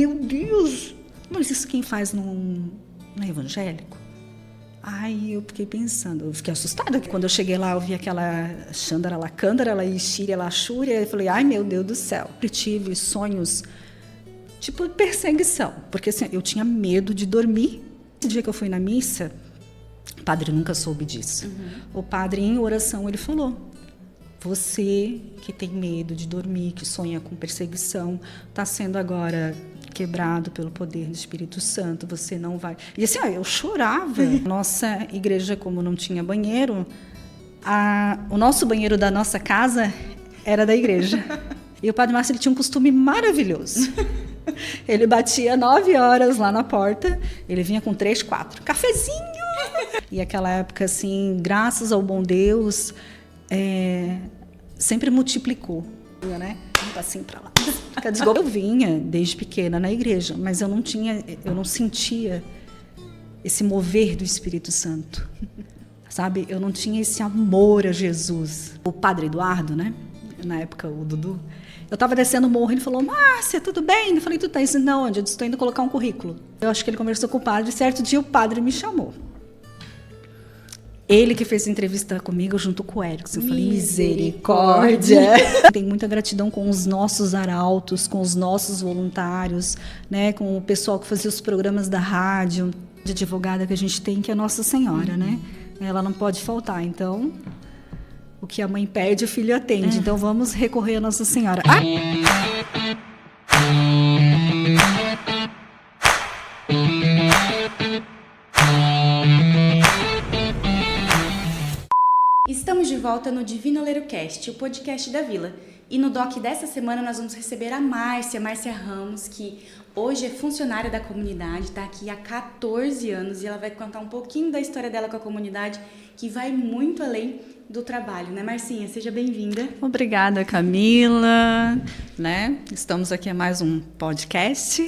Meu Deus, mas isso quem faz não é evangélico? Aí eu fiquei pensando, eu fiquei assustada, que quando eu cheguei lá, eu vi aquela Chandra Lakandra, ela Ishira, ela Shúria, eu falei, ai meu Deus do céu. Eu tive sonhos, tipo, de perseguição, porque assim, eu tinha medo de dormir. Esse dia que eu fui na missa, o padre nunca soube disso. O padre, em oração, ele falou, você que tem medo de dormir, que sonha com perseguição, está sendo agora quebrado pelo poder do Espírito Santo, você não vai... E assim, eu chorava. Nossa igreja, como não tinha banheiro, o nosso banheiro da nossa casa era da igreja. E o Padre Márcio, ele tinha um costume maravilhoso. Ele batia 9 horas lá na porta, ele vinha com 3, 4, cafezinho! E aquela época, assim, graças ao bom Deus, sempre multiplicou, né? Um passinho para lá. Eu vinha desde pequena na igreja, mas eu não sentia esse mover do Espírito Santo, sabe? Eu não tinha esse amor a Jesus. O Padre Eduardo, né? Na época, o Dudu, eu estava descendo o morro, ele falou, Márcia, tudo bem? Eu falei, tu tá indo onde? Eu disse, estou indo colocar um currículo. Eu acho que ele conversou com o padre, e certo dia o padre me chamou. Ele que fez a entrevista comigo junto com o Erickson. Eu falei, misericórdia! Tenho muita gratidão com os nossos arautos, com os nossos voluntários, né, com o pessoal que fazia os programas da rádio, de advogada que a gente tem, que é a Nossa Senhora, né? Ela não pode faltar, então... O que a mãe pede, o filho atende. Então, vamos recorrer à Nossa Senhora. Estamos de volta no Divino Lerocast, o podcast da Vila. E no doc dessa semana nós vamos receber a Márcia Ramos, que hoje é funcionária da comunidade, está aqui há 14 anos e ela vai contar um pouquinho da história dela com a comunidade, que vai muito além do trabalho, né, Marcinha? Seja bem-vinda. Obrigada, Camila. Né? Estamos aqui a mais um podcast.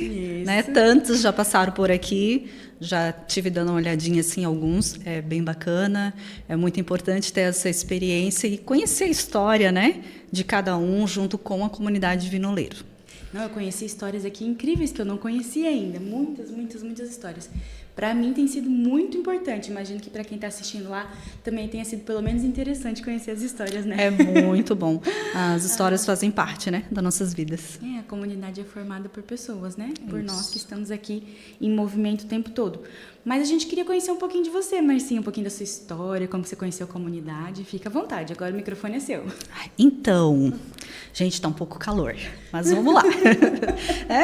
Né? Tantos já passaram por aqui, já tive dando uma olhadinha assim, alguns, é bem bacana, é muito importante ter essa experiência e conhecer a história, né, de cada um junto com a comunidade Vinoleiro. Não, eu conheci histórias aqui incríveis que eu não conhecia ainda, muitas histórias. Para mim tem sido muito importante, imagino que para quem está assistindo lá também tenha sido pelo menos interessante conhecer as histórias, né? É muito bom. As histórias fazem parte, né, das nossas vidas. A comunidade é formada por pessoas, né? Por nós que estamos aqui em movimento o tempo todo. Mas a gente queria conhecer um pouquinho de você, Marcinha, um pouquinho da sua história, como você conheceu a comunidade. Fica à vontade, agora o microfone é seu. Então, gente, tá um pouco calor, mas vamos lá.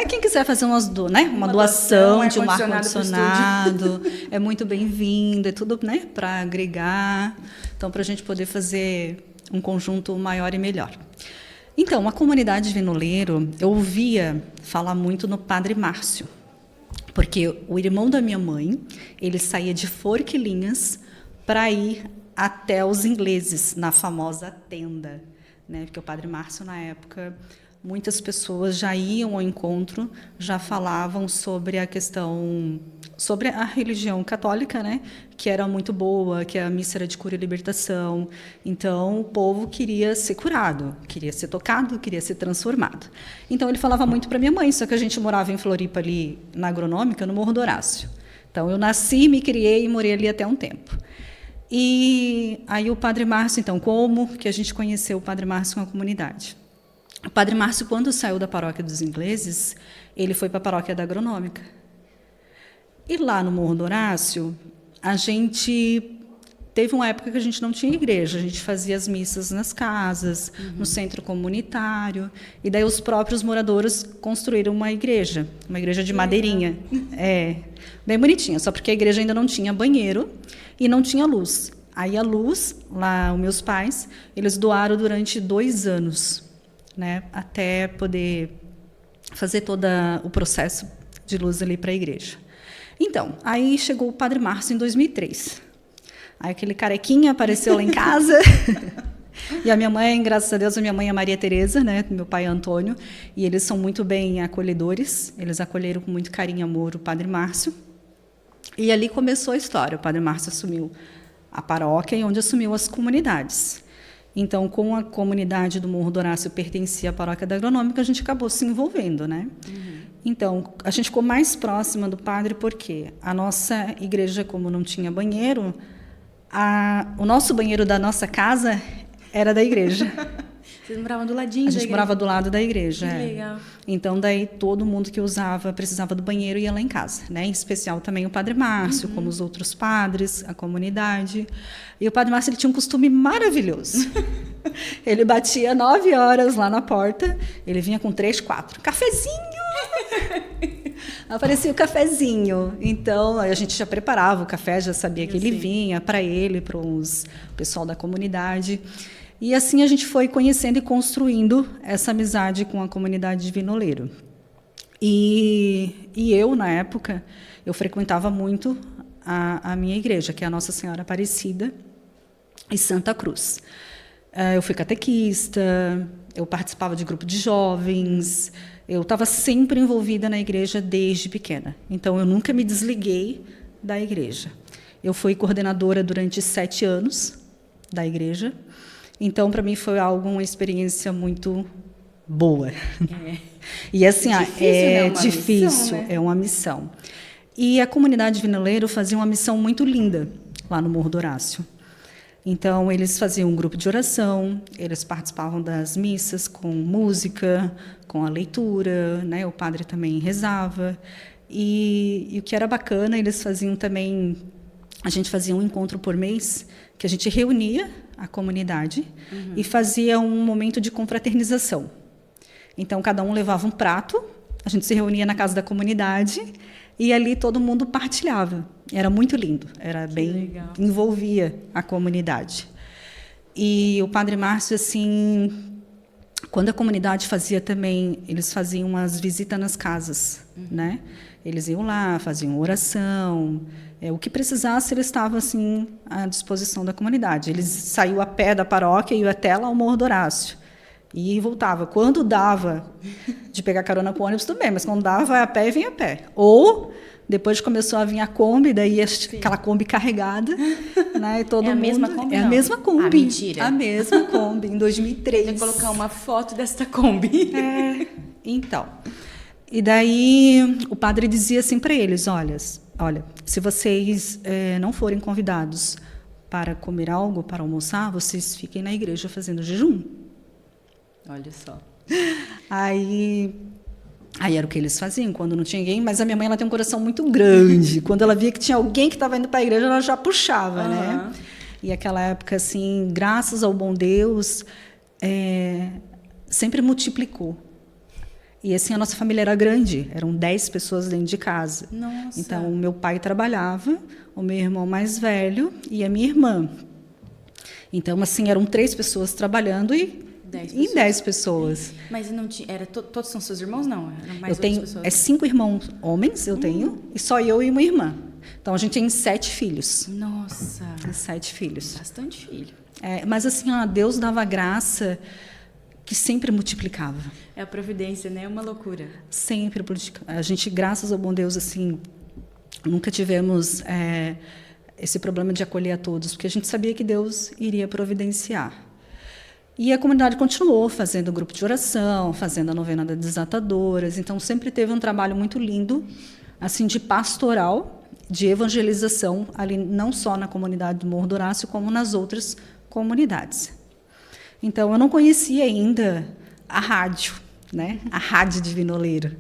Quem quiser fazer uma doação de um ar-condicionado, é muito bem-vindo, é tudo, né, para agregar, então para a gente poder fazer um conjunto maior e melhor. Então, a comunidade Vinoleiro, eu ouvia falar muito no Padre Márcio, porque o irmão da minha mãe, ele saía de Forquilinhas para ir até os ingleses, na famosa tenda, né? Porque o Padre Márcio, na época, muitas pessoas já iam ao encontro, já falavam sobre a questão, sobre a religião católica, né? Que era muito boa, que a missa era de cura e libertação. Então, o povo queria ser curado, queria ser tocado, queria ser transformado. Então, ele falava muito para minha mãe, só que a gente morava em Floripa, ali na Agronômica, no Morro do Horácio. Então, eu nasci, me criei e morei ali até um tempo. E aí o Padre Márcio, então, como que a gente conheceu o Padre Márcio com a comunidade? O Padre Márcio, quando saiu da paróquia dos ingleses, ele foi para a paróquia da Agronômica. E lá no Morro do Horácio, a gente teve uma época que a gente não tinha igreja, a gente fazia as missas nas casas, no centro comunitário, e daí os próprios moradores construíram uma igreja de madeirinha. Bem bonitinha, só porque a igreja ainda não tinha banheiro e não tinha luz. Aí a luz, lá os meus pais, eles doaram durante 2 anos, né, até poder fazer todo o processo de luz ali para a igreja. Então, aí chegou o Padre Márcio em 2003. Aí aquele carequinha apareceu lá em casa. E a minha mãe, graças a Deus, a minha mãe é Maria Tereza, né, meu pai é Antônio, e eles são muito bem acolhedores, eles acolheram com muito carinho e amor o Padre Márcio. E ali começou a história. O Padre Márcio assumiu a paróquia e onde assumiu as comunidades. Então, com a comunidade do Morro do Horácio pertencia à paróquia da Agronômica, a gente acabou se envolvendo, né? Então, a gente ficou mais próxima do padre porque a nossa igreja, como não tinha banheiro, o nosso banheiro da nossa casa era da igreja. Vocês moravam do ladinho da igreja? A gente morava do lado da igreja. Que legal. Então, daí, todo mundo que precisava do banheiro ia lá em casa, né? Em especial também o Padre Márcio, como os outros padres, a comunidade. E o Padre Márcio, ele tinha um costume maravilhoso. Ele batia 9 horas lá na porta, ele vinha com 3, 4. Cafezinho! Aparecia o cafezinho. Então, a gente já preparava o café, já sabia que ele vinha para ele, para o pessoal da comunidade. E assim a gente foi conhecendo e construindo essa amizade com a comunidade de Vinoleiro. E eu, na época, eu frequentava muito a minha igreja, que é a Nossa Senhora Aparecida e Santa Cruz. Eu fui catequista, eu participava de grupo de jovens, eu estava sempre envolvida na igreja desde pequena. Então, eu nunca me desliguei da igreja. Eu fui coordenadora durante 7 anos da igreja. Então, para mim, foi uma experiência muito boa. E assim, é difícil, né? É uma missão. E a comunidade de Vinoleiro fazia uma missão muito linda lá no Morro do Horácio. Então, eles faziam um grupo de oração, eles participavam das missas com música, com a leitura, né? O padre também rezava. E o que era bacana, eles faziam também... A gente fazia um encontro por mês, que a gente reunia a comunidade e fazia um momento de confraternização. Então, cada um levava um prato, a gente se reunia na casa da comunidade e ali todo mundo partilhava. Era muito lindo, envolvia a comunidade. E o Padre Márcio, assim, quando a comunidade fazia também, eles faziam umas visitas nas casas, né? Eles iam lá, faziam oração, o que precisasse, ele estava assim à disposição da comunidade. Eles saíam a pé da paróquia e iam até lá ao Morro do Horácio. E voltava. Quando dava de pegar carona com ônibus, tudo bem, mas quando dava, vai a pé e vinha a pé. Ou, depois começou a vir a Kombi, daí aquela Kombi carregada. Né, e todo mundo... mesma Kombi? É a mesma Kombi. Ah, mentira. A mesma Kombi, em 2003. Vou colocar uma foto desta Kombi. Então. E daí o padre dizia assim para eles, olha, se vocês não forem convidados para comer algo, para almoçar, vocês fiquem na igreja fazendo jejum. Olha só. Aí era o que eles faziam quando não tinha ninguém, mas a minha mãe ela tem um coração muito grande. Quando ela via que tinha alguém que estava indo para a igreja, ela já puxava, né? E aquela época, assim, graças ao bom Deus, sempre multiplicou. E assim, a nossa família era grande, eram 10 pessoas dentro de casa. Nossa. Então, o meu pai trabalhava, o meu irmão mais velho e a minha irmã. Então, assim, eram 3 pessoas trabalhando e 10 pessoas. Mas não tinha, todos são seus irmãos, não? Eram mais eu tenho pessoas? 5 irmãos homens, eu tenho, e só eu e uma irmã. Então, a gente tem 7 filhos. Nossa. 7 filhos. Bastante filho. Mas assim, Deus dava graça que sempre multiplicava. É a providência, né? É uma loucura. Sempre. A gente, graças ao bom Deus, assim, nunca tivemos esse problema de acolher a todos, porque a gente sabia que Deus iria providenciar. E a comunidade continuou fazendo grupo de oração, fazendo a novena das desatadoras. Então, sempre teve um trabalho muito lindo, assim, de pastoral, de evangelização, ali não só na comunidade do Morro do Horácio, como nas outras comunidades. Então, eu não conhecia ainda a rádio, né? A rádio de Vinoleiro,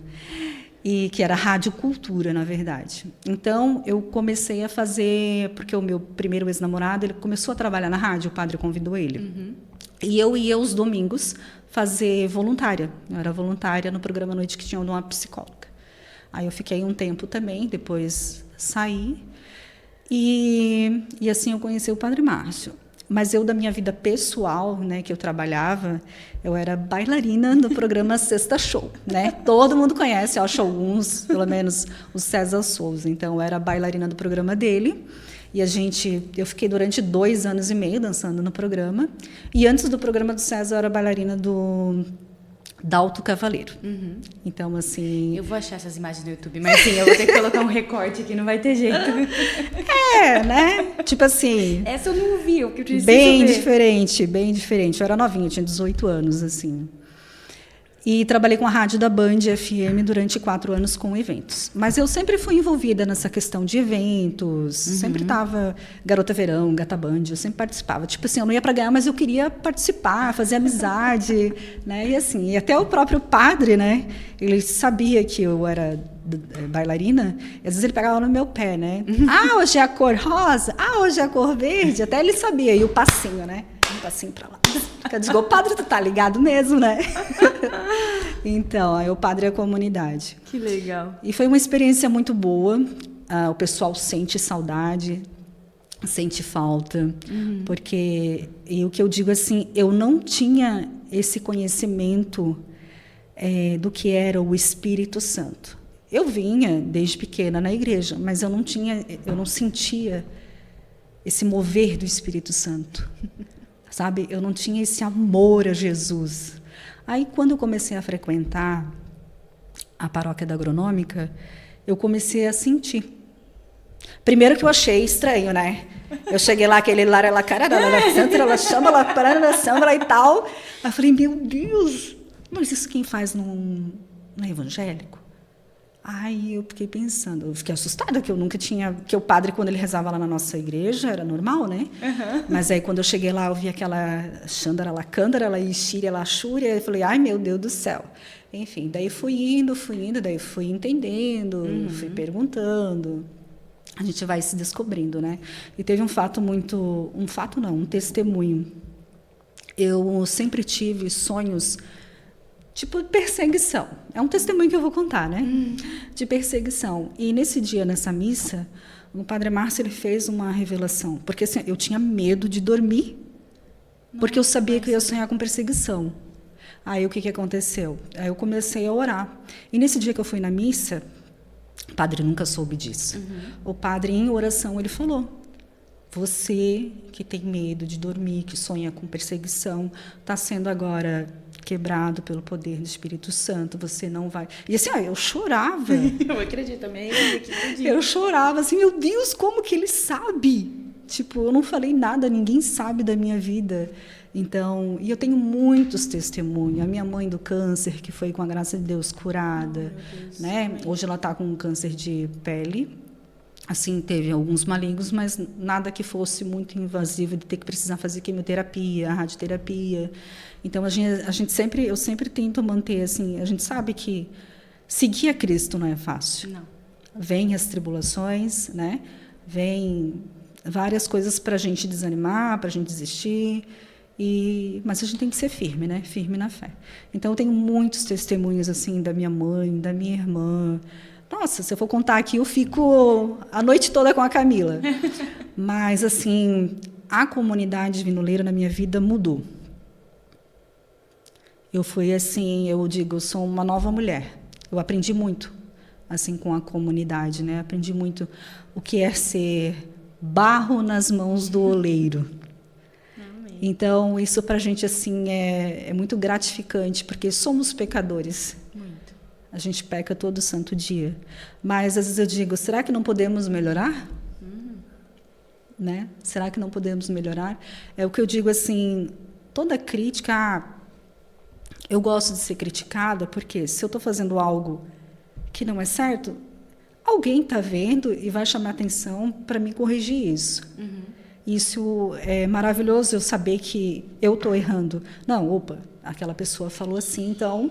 e que era a Rádio Cultura, na verdade. Então, eu comecei a fazer, porque o meu primeiro ex-namorado, ele começou a trabalhar na rádio, o padre convidou ele. E eu ia aos domingos fazer voluntária. Eu era voluntária no programa à noite que tinha uma psicóloga. Aí eu fiquei um tempo também, depois saí. E assim eu conheci o Padre Márcio. Mas eu, da minha vida pessoal, né, que eu trabalhava, eu era bailarina do programa Sexta Show, né? Todo mundo conhece, Show 1, pelo menos o César Souza. Então, eu era bailarina do programa dele. E eu fiquei durante 2 anos e meio dançando no programa. E antes do programa do César, eu era bailarina Dalto Cavaleiro. Então, assim... Eu vou achar essas imagens no YouTube, mas assim, eu vou ter que colocar um recorte aqui, não vai ter jeito. Né? Tipo assim... Essa eu não vi, o que eu preciso bem ver. Diferente. Eu era novinha, eu tinha 18 anos, assim. E trabalhei com a rádio da Band FM durante 4 anos com eventos. Mas eu sempre fui envolvida nessa questão de eventos, sempre estava Garota Verão, Gata Band, eu sempre participava. Tipo assim, eu não ia para ganhar, mas eu queria participar, fazer amizade, né? E assim, e até o próprio padre, né? Ele sabia que eu era bailarina, e às vezes ele pegava no meu pé, né? Ah, hoje é a cor rosa, ah, hoje é a cor verde, até ele sabia, e o passinho, né? Um passinho para lá. Eu digo, padre, tu tá ligado mesmo, né? Então, aí o padre é a comunidade. Que legal. E foi uma experiência muito boa, o pessoal sente saudade, sente falta, porque, e o que eu digo assim, eu não tinha esse conhecimento do que era o Espírito Santo. Eu vinha desde pequena na igreja, mas eu não sentia esse mover do Espírito Santo, sabe? Eu não tinha esse amor a Jesus. Aí, quando eu comecei a frequentar a paróquia da Agronômica, eu comecei a sentir. Primeiro que eu achei estranho, né? Eu cheguei lá, aquele lá, ela chama, ela parando, samba e tal. Aí eu falei, meu Deus, mas isso quem faz não é evangélico? Aí eu fiquei pensando, eu fiquei assustada, que eu nunca tinha... Porque o padre, quando ele rezava lá na nossa igreja, era normal, né? Mas aí, quando eu cheguei lá, eu vi aquela Xandara, Lacândara, Ixíria, Laxúria, eu falei, ai, meu Deus do céu. Enfim, daí fui indo, daí fui entendendo, fui perguntando. A gente vai se descobrindo, né? E teve um testemunho. Eu sempre tive sonhos tipo perseguição. É um testemunho que eu vou contar, né? De perseguição. E nesse dia, nessa missa, o padre Márcio ele fez uma revelação. Porque assim, eu tinha medo de dormir, porque eu sabia que eu ia sonhar com perseguição. Aí o que aconteceu? Aí eu comecei a orar. E nesse dia que eu fui na missa, o padre nunca soube disso. O padre, em oração, ele falou: você que tem medo de dormir, que sonha com perseguição, está sendo agora quebrado pelo poder do Espírito Santo, você não vai... E assim, eu chorava. Eu acredito também. Eu chorava assim, meu Deus, como que ele sabe? Tipo, eu não falei nada, ninguém sabe da minha vida. Então, e eu tenho muitos testemunhos. A minha mãe do câncer, que foi com a graça de Deus curada, né? Hoje ela está com um câncer de pele. Assim, teve alguns malignos, mas nada que fosse muito invasivo de ter que precisar fazer quimioterapia, radioterapia. Então, eu sempre tento manter, assim, a gente sabe que seguir a Cristo não é fácil. Não. Vêm as tribulações, né? Vêm várias coisas para a gente desanimar, para a gente desistir, mas a gente tem que ser firme, né? Firme na fé. Então, eu tenho muitos testemunhos, assim, da minha mãe, da minha irmã. Nossa, se eu for contar aqui, eu fico a noite toda com a Camila. Mas, assim, a comunidade vinoleira na minha vida mudou. Eu fui, assim, eu digo, eu sou uma nova mulher. Eu aprendi muito, assim, com a comunidade, né? Aprendi muito o que é ser barro nas mãos do oleiro. Amém. Então, isso para a gente, assim, é muito gratificante, porque somos pecadores. A gente peca todo santo dia. Mas, às vezes, eu digo, será que não podemos melhorar? Né? Será que não podemos melhorar? É o que eu digo, assim, toda crítica... eu gosto de ser criticada, porque se eu estou fazendo algo que não é certo, alguém está vendo e vai chamar atenção para me corrigir isso. Isso é maravilhoso, eu saber que eu estou errando. Não, opa, aquela pessoa falou assim, então...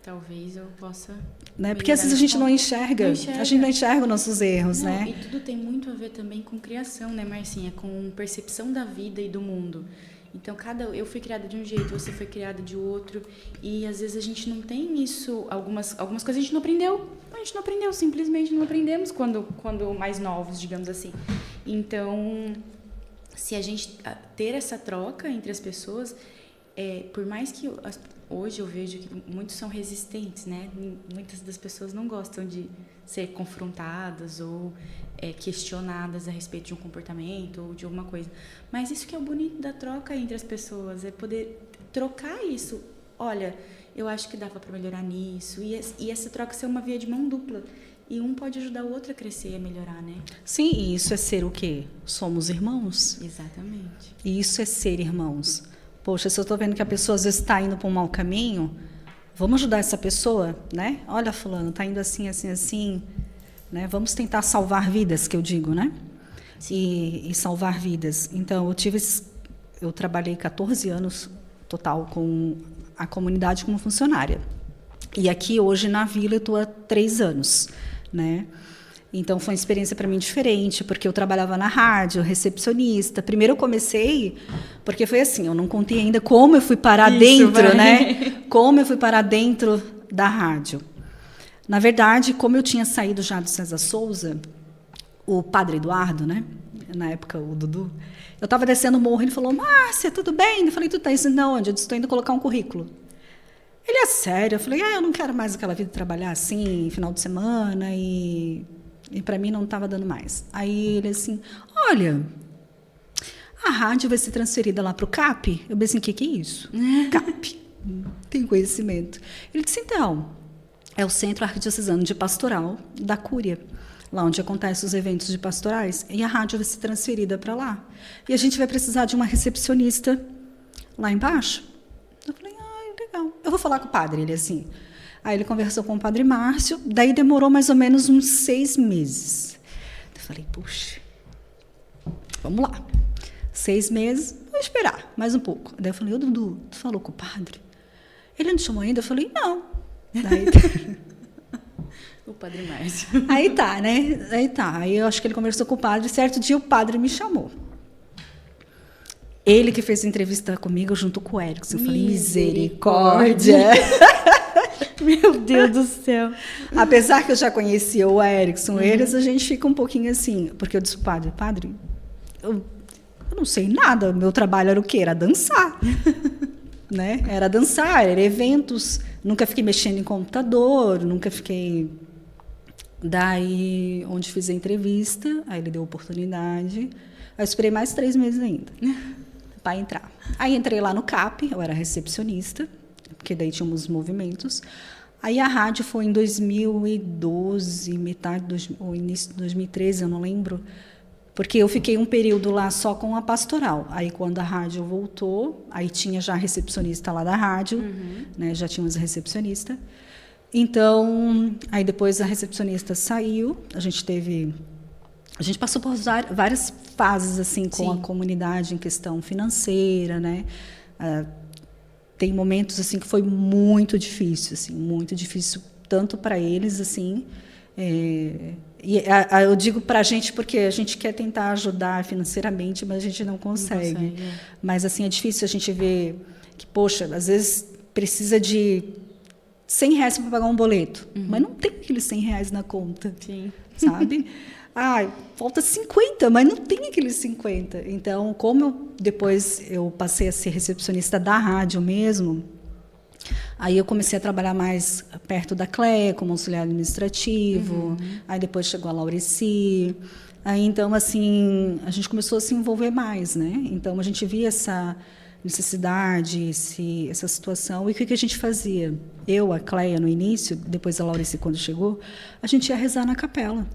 talvez eu possa... né? Porque às vezes a gente não enxerga. A gente não enxerga os nossos erros, né? E tudo tem muito a ver também com criação, né, Marcinha? Com percepção da vida e do mundo. Então, eu fui criada de um jeito, você foi criada de outro, e às vezes a gente não tem isso, algumas coisas a gente não aprendeu. A gente não aprendeu, simplesmente não aprendemos quando mais novos, digamos assim. Então, se a gente ter essa troca entre as pessoas, por mais que hoje eu vejo que muitos são resistentes, né? Muitas das pessoas não gostam de ser confrontadas ou questionadas a respeito de um comportamento ou de alguma coisa. Mas isso que é o bonito da troca entre as pessoas, é poder trocar isso. Olha, eu acho que dava para melhorar nisso. E essa troca ser uma via de mão dupla. E um pode ajudar o outro a crescer e a melhorar, né? Sim, e isso é ser o quê? Somos irmãos. Exatamente. E isso é ser irmãos. Poxa, se eu estou vendo que a pessoa às vezes está indo para um mau caminho, vamos ajudar essa pessoa, né? Olha, fulano, tá indo assim, assim, assim, né? Vamos tentar salvar vidas, que eu digo, né? E salvar vidas. Então, eu trabalhei 14 anos total com a comunidade como funcionária. E aqui, hoje, na Vila, eu estou há 3 anos, né? Então, foi uma experiência para mim diferente, porque eu trabalhava na rádio, recepcionista. Primeiro eu comecei, porque foi assim, eu não contei ainda como eu fui parar dentro, né? Como eu fui parar dentro da rádio. Na verdade, como eu tinha saído já do César Souza, o padre Eduardo, né? Na época, o Dudu, eu estava descendo o morro, ele falou, Márcia, tudo bem? Eu falei, tu tá indo onde? Eu disse, estou indo colocar um currículo. Ele, é sério? Eu falei, eu não quero mais aquela vida de trabalhar assim, final de semana, e para mim não estava dando mais. Aí ele assim, olha, a rádio vai ser transferida lá para o CAP? Eu pensei, o que é isso? CAP, tem conhecimento. Ele disse, então, é o Centro Arquidiocesano de Pastoral da Cúria, lá onde acontecem os eventos de pastorais, e a rádio vai ser transferida para lá. E a gente vai precisar de uma recepcionista lá embaixo. Eu falei, legal. Eu vou falar com o padre, ele assim. Aí ele conversou com o padre Márcio, daí demorou mais ou menos uns 6 meses. Eu falei, puxa, vamos lá. 6 meses, vou esperar mais um pouco. Daí eu falei, Dudu, tu falou com o padre? Ele não te chamou ainda? Eu falei, não. Daí, o padre Márcio. Aí tá, né? Aí eu acho que ele conversou com o padre, certo dia o padre me chamou. Ele que fez a entrevista comigo junto com o Erickson. Eu falei, misericórdia! Meu Deus do céu! Apesar que eu já conhecia o Erickson, eles, a gente fica um pouquinho assim. Porque eu disse, padre, eu não sei nada. O meu trabalho era o quê? Era dançar. Né? Era dançar, era eventos. Nunca fiquei mexendo em computador, nunca fiquei... Daí, onde fiz a entrevista, aí ele deu a oportunidade. Aí eu esperei mais 3 meses ainda para entrar. Aí entrei lá no CAP, eu era recepcionista, porque daí tínhamos os movimentos. Aí a rádio foi em 2012, ou início de 2013, eu não lembro, porque eu fiquei um período lá só com a pastoral. Aí quando a rádio voltou, aí tinha já a recepcionista lá da rádio, né, já tínhamos a recepcionista. Então, aí depois a recepcionista saiu, a gente passou por várias fases assim com a comunidade em questão financeira, né? Tem momentos assim que foi muito difícil tanto para eles assim. Eu digo para a gente porque a gente quer tentar ajudar financeiramente, mas a gente não consegue. Mas assim é difícil a gente ver que, poxa, às vezes precisa de R$100 para pagar um boleto, mas não tem aqueles R$100 na conta, sabe? Falta 50, mas não tem aqueles 50. Então, como depois eu passei a ser recepcionista da rádio mesmo, aí eu comecei a trabalhar mais perto da Cléia, como auxiliar administrativo, aí depois chegou a Laurici. Aí, então, assim, a gente começou a se envolver mais, né? Então, a gente via essa necessidade, essa situação. E o que a gente fazia? Eu, a Cléia, no início, depois a Laurici, quando chegou, a gente ia rezar na capela.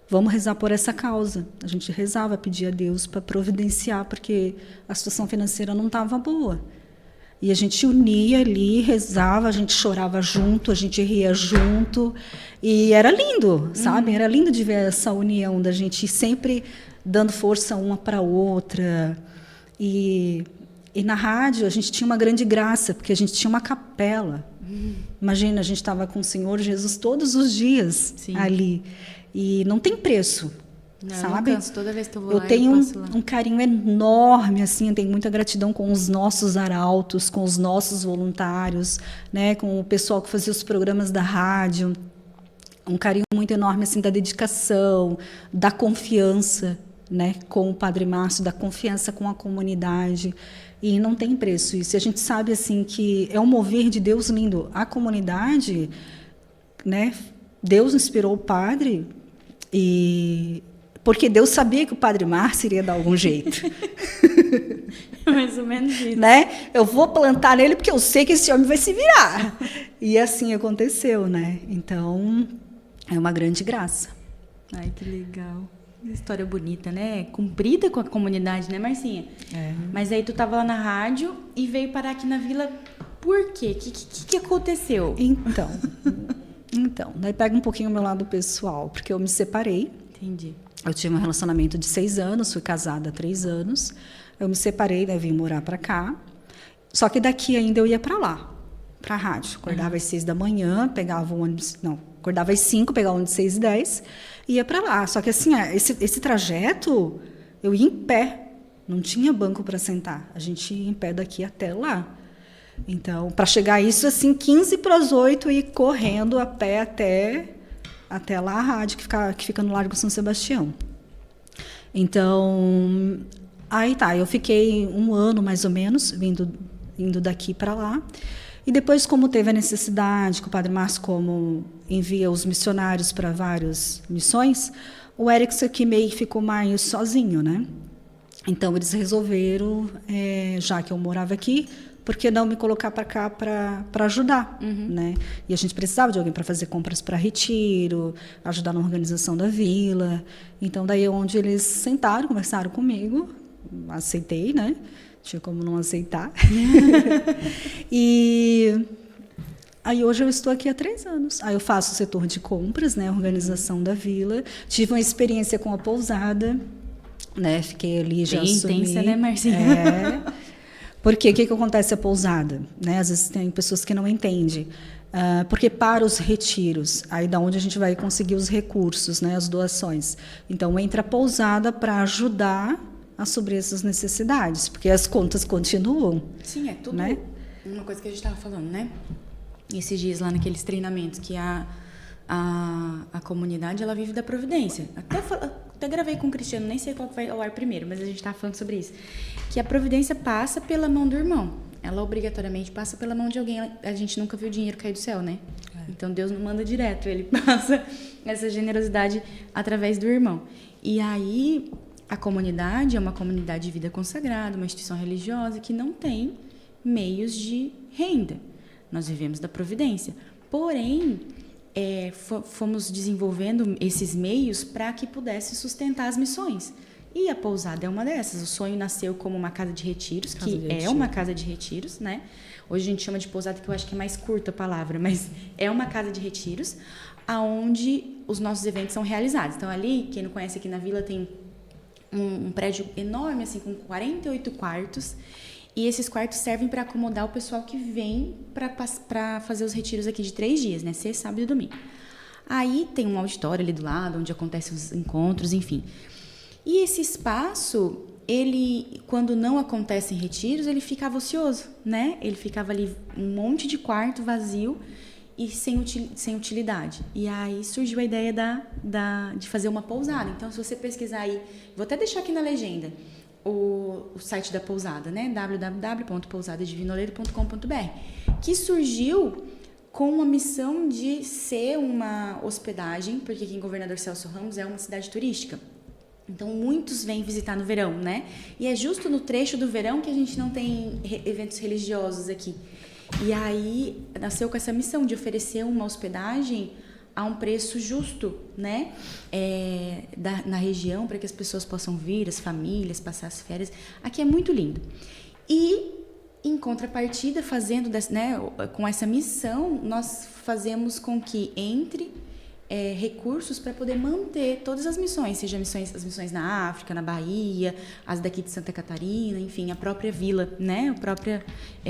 Vamos rezar por essa causa. A gente rezava, pedia a Deus para providenciar, porque a situação financeira não estava boa. E a gente unia ali, rezava, a gente chorava junto, a gente ria junto. E era lindo, sabe? Era lindo de ver essa união da gente sempre dando força uma para a outra. E na rádio a gente tinha uma grande graça, porque a gente tinha uma capela. Imagina, a gente estava com o Senhor Jesus todos os dias ali. E não tem preço, sabe? Eu não canso, toda vez que eu vou lá, eu tenho eu passo lá. um carinho enorme, assim, eu tenho muita gratidão com os nossos arautos, com os nossos voluntários, né, com o pessoal que fazia os programas da rádio. Um carinho muito enorme assim da dedicação, da confiança, né, com o Padre Márcio, da confiança com a comunidade. E não tem preço isso. E a gente sabe assim que é um mover de Deus lindo. A comunidade, né, Deus inspirou o padre, porque Deus sabia que o Padre Márcio iria dar algum jeito. Mais ou menos isso. Né? Eu vou plantar nele porque eu sei que esse homem vai se virar. E assim aconteceu, né? Então, é uma grande graça. Ai, que legal. História bonita, né? Cumprida com a comunidade, né, Marcinha? Mas aí tu estava lá na rádio e veio parar aqui na Vila Por quê? O que aconteceu? Então, daí pega um pouquinho o meu lado pessoal, porque eu me separei. Entendi. Eu tive um relacionamento de 6 anos, fui casada há 3 anos. Eu me separei, daí vim morar para cá. Só que daqui ainda eu ia para lá, para a rádio. Acordava às 6 da manhã, pegava o ônibus... Não, acordava às 5, pegava o ônibus às 6h10 e ia para lá. Só que assim, esse trajeto, eu ia em pé. Não tinha banco para sentar. A gente ia em pé daqui até lá. Então, para chegar a isso, assim, 7:45, ir correndo a pé até lá a rádio, que fica no Largo São Sebastião. Então, aí tá, eu fiquei 1 ano, mais ou menos, indo daqui para lá. E depois, como teve a necessidade, que o Padre Márcio, como envia os missionários para várias missões, o Erickson aqui meio que ficou mais sozinho, né? Então, eles resolveram, já que eu morava aqui, por que não me colocar para cá para ajudar, né? E a gente precisava de alguém para fazer compras para retiro, ajudar na organização da vila. Então, daí é onde eles sentaram, conversaram comigo, aceitei, né? Tinha como não aceitar. E aí hoje eu estou aqui há 3 anos. Aí eu faço o setor de compras, né? Organização da vila. Tive uma experiência com a pousada, né? Fiquei ali, já assumi. Intensa, né, Marcinha? Porque o que acontece a pousada? Né? Às vezes tem pessoas que não entendem. Porque para os retiros, aí da onde a gente vai conseguir os recursos, né? As doações. Então, entra a pousada para ajudar a suprir essas necessidades, porque as contas continuam. Sim, é tudo, né? Uma coisa que a gente estava falando, né? Esses dias lá naqueles treinamentos, que a comunidade, ela vive da providência. Até gravei com o Cristiano, nem sei qual vai ao ar primeiro, mas a gente estava falando sobre isso. Que a providência passa pela mão do irmão. Ela obrigatoriamente passa pela mão de alguém. A gente nunca viu dinheiro cair do céu, né? Então Deus não manda direto, ele passa essa generosidade através do irmão. E aí a comunidade é uma comunidade de vida consagrada, uma instituição religiosa que não tem meios de renda. Nós vivemos da providência. Porém, fomos desenvolvendo esses meios para que pudesse sustentar as missões. E a pousada é uma dessas. O sonho nasceu como uma casa de retiros, uma casa de retiros, né? Hoje a gente chama de pousada, que eu acho que é mais curta a palavra, mas é uma casa de retiros, aonde os nossos eventos são realizados. Então, ali, quem não conhece, aqui na vila tem um prédio enorme, assim, com 48 quartos, e esses quartos servem para acomodar o pessoal que vem para fazer os retiros aqui de 3 dias, né? Sexta, sábado e domingo. Aí tem um auditório ali do lado, onde acontecem os encontros, enfim. E esse espaço, ele, quando não acontecem retiros, ele ficava ocioso, né? Ele ficava ali um monte de quarto vazio e sem utilidade. E aí surgiu a ideia de fazer uma pousada. Então, se você pesquisar aí, vou até deixar aqui na legenda, o site da pousada, né? www.pousadadivinoleiro.com.br, que surgiu com a missão de ser uma hospedagem, porque aqui em Governador Celso Ramos é uma cidade turística. Então, muitos vêm visitar no verão, né? E é justo no trecho do verão que a gente não tem eventos religiosos aqui. E aí, nasceu com essa missão de oferecer uma hospedagem a um preço justo, né? Na região, para que as pessoas possam vir, as famílias, passar as férias. Aqui é muito lindo. E, em contrapartida, com essa missão, nós fazemos com que entre recursos para poder manter todas as missões, seja as missões na África, na Bahia, as daqui de Santa Catarina, enfim, a própria vila, né?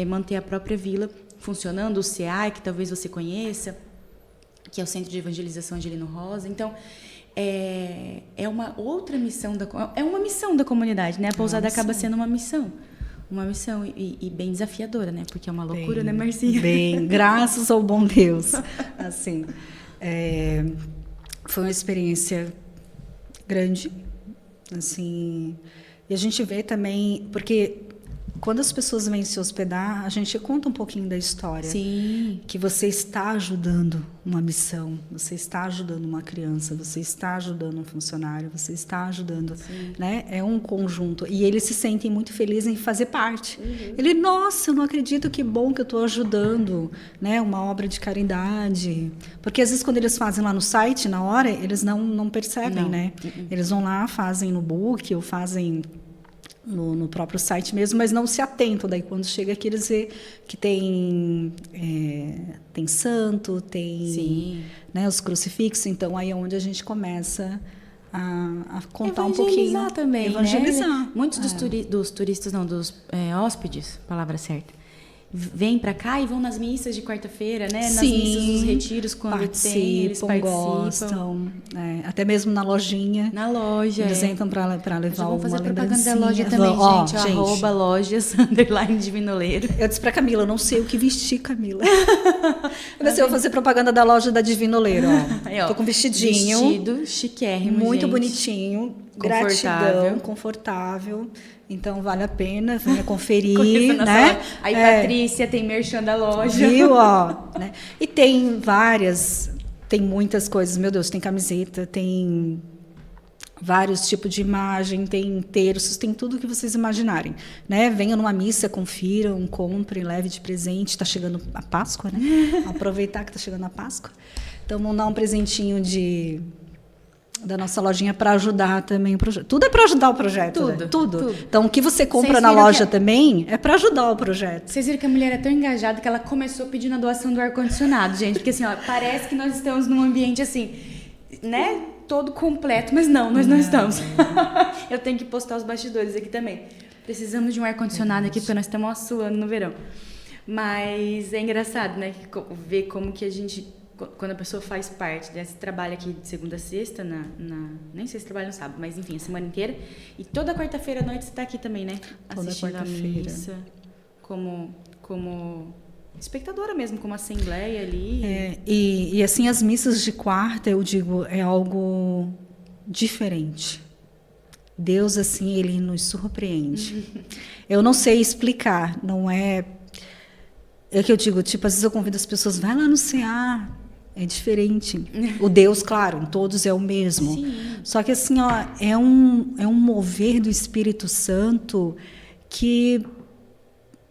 Manter a própria vila funcionando, o CEAI, que talvez você conheça, que é o Centro de Evangelização Angelino Rosa. Então, é uma outra missão, é uma missão da comunidade, né? A pousada acaba sendo uma missão e bem desafiadora, né? Porque é uma loucura, né, Marcinha? Bem, graças ao bom Deus. Assim, foi uma experiência grande, assim, e a gente vê também, porque quando as pessoas vêm se hospedar, a gente conta um pouquinho da história. Sim. Que você está ajudando uma missão, você está ajudando uma criança, você está ajudando um funcionário, você está ajudando, né? É um conjunto. E eles se sentem muito felizes em fazer parte. Ele, nossa, eu não acredito, que bom que eu estou ajudando, né? Uma obra de caridade. Porque às vezes quando eles fazem lá no site, na hora, eles não percebem, né? Eles vão lá, fazem no book ou fazem no próprio site mesmo, mas não se atentam. Daí, quando chega aqui, eles vê que tem santo, tem, né, os crucifixos. Então, aí é onde a gente começa a contar um pouquinho. Também, evangelizar. Né? Muitos dos turistas, não, dos hóspedes, palavra certa, vêm para cá e vão nas missas de quarta-feira, né? Nas missas dos retiros, quando tem, eles participam. Gostam. Até mesmo na lojinha. Na loja. Eles entram para levar vamos fazer uma propaganda da loja lembrancinha. também, gente. @lojas_divinoleiro. Eu disse para Camila, eu não sei o que vestir, Camila. Eu vou fazer propaganda da loja da Divinoleiro. Tô com vestidinho. Vestido chiquérrimo, muito gente. bonitinho. Gratidão, confortável. Então, vale a pena, venha conferir, né? Aí, Patrícia, tem merchan da loja. Viu, né? E tem muitas coisas. Meu Deus, tem camiseta, tem vários tipos de imagem, tem terços, tem tudo que vocês imaginarem, né? Venham numa missa, confiram, comprem, leve de presente. Está chegando a Páscoa, né? Aproveitar que está chegando a Páscoa. Então, vamos dar um presentinho da nossa lojinha para ajudar também o projeto. Tudo é para ajudar o projeto, tudo. Então, o que você compra na loja também é para ajudar o projeto. Vocês viram que a mulher é tão engajada que ela começou pedindo a doação do ar-condicionado, gente. Porque assim, parece que nós estamos num ambiente assim, né? Todo completo, mas nós não estamos. Eu tenho que postar os bastidores aqui também. Precisamos de um ar-condicionado aqui, porque nós estamos suando no verão. Mas é engraçado, né? Ver como que a gente... Quando a pessoa faz parte desse trabalho aqui de segunda a sexta, nem sei se trabalha no sábado, mas enfim, a semana inteira. E toda quarta-feira à noite você está aqui também, né? Toda quarta-feira. A missa, como espectadora mesmo, como assembleia ali. E assim, as missas de quarta, eu digo, é algo diferente. Deus, assim, ele nos surpreende. Eu não sei explicar, não é... É que eu digo, tipo, às vezes eu convido as pessoas, vai lá no CA, é diferente. O Deus, claro, em todos é o mesmo. Sim. Só que assim, é um mover do Espírito Santo que